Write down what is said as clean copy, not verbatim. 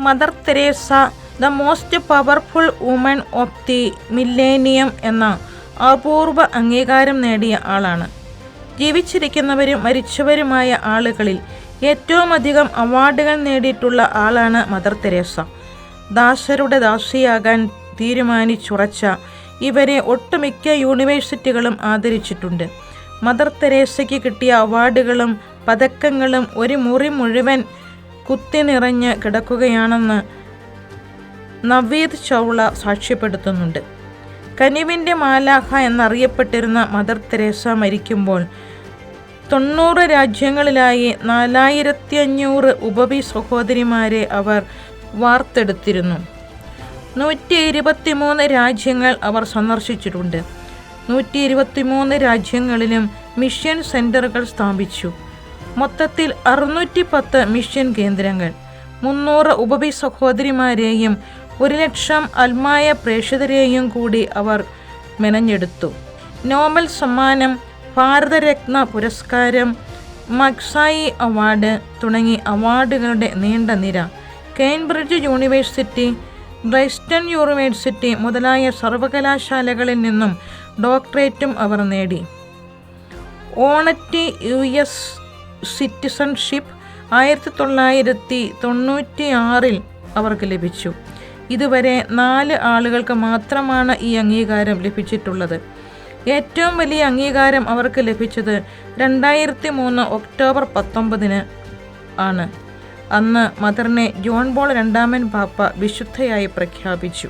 Mother Teresa the most powerful woman of the millennium എന്ന അപൂർവ അംഗീകാരം നേടിയ ആളാണ്. ജീവിച്ചിരിക്കുന്നവരും മരിച്ചവരുമായ ആളുകളിൽ ഏറ്റവും അധികം അവാർഡുകൾ നേടിയിട്ടുള്ള ആളാണ് മദർ തെരേസ. ദാസരുടെ ദാസിയാകാൻ തീരുമാനിച്ചുറച്ച ഇവരെ ഒട്ടുമിക്ക യൂണിവേഴ്സിറ്റികളും ആദരിച്ചിട്ടുണ്ട്. മദർ തെരേസയ്ക്ക് കിട്ടിയ അവാർഡുകളും പതക്കങ്ങളും ഒരു മുറി മുഴുവൻ കുത്തി നിറഞ്ഞ് കിടക്കുകയാണെന്ന് നവീദ് ചൗള സാക്ഷ്യപ്പെടുത്തുന്നുണ്ട്. കനിവിൻ്റെ മാലാഖ എന്നറിയപ്പെട്ടിരുന്ന മദർ തെരേസ മരിക്കുമ്പോൾ 90 രാജ്യങ്ങളിലായി 4500 ഉപവി സഹോദരിമാരെ അവർ വാർത്തെടുത്തിരുന്നു. 123 രാജ്യങ്ങൾ അവർ സന്ദർശിച്ചിട്ടുണ്ട്. 123 രാജ്യങ്ങളിലും മിഷൻ സെൻ്ററുകൾ സ്ഥാപിച്ചു. മൊത്തത്തിൽ 610 മിഷൻ കേന്ദ്രങ്ങൾ, 300 ഉപവി സഹോദരിമാരെയും 1,00,000 അൽമായ പ്രേക്ഷിതരെയും കൂടി അവർ മെനഞ്ഞെടുത്തു. നോബൽ സമ്മാനം, ഭാരതരത്ന പുരസ്കാരം, മക്സായി അവാർഡ് തുടങ്ങി അവാർഡുകളുടെ നീണ്ട നിര. കേംബ്രിഡ്ജ് യൂണിവേഴ്സിറ്റി, ബ്രൈസ്റ്റൺ യൂണിവേഴ്സിറ്റി മുതലായ സർവകലാശാലകളിൽ നിന്നും ഡോക്ടറേറ്റും അവർ നേടി. ഓണറ്റി US സിറ്റിസൺഷിപ്പ് 1996 അവർക്ക് ലഭിച്ചു. ഇതുവരെ 4 ആളുകൾക്ക് മാത്രമാണ് ഈ അംഗീകാരം ലഭിച്ചിട്ടുള്ളത്. ഏറ്റവും വലിയ അംഗീകാരം അവർക്ക് ലഭിച്ചത് 2003 ഒക്ടോബർ 19 ആണ്. അന്ന് മദറിനെ ജോൺ പോൾ II പാപ്പ വിശുദ്ധയായി പ്രഖ്യാപിച്ചു.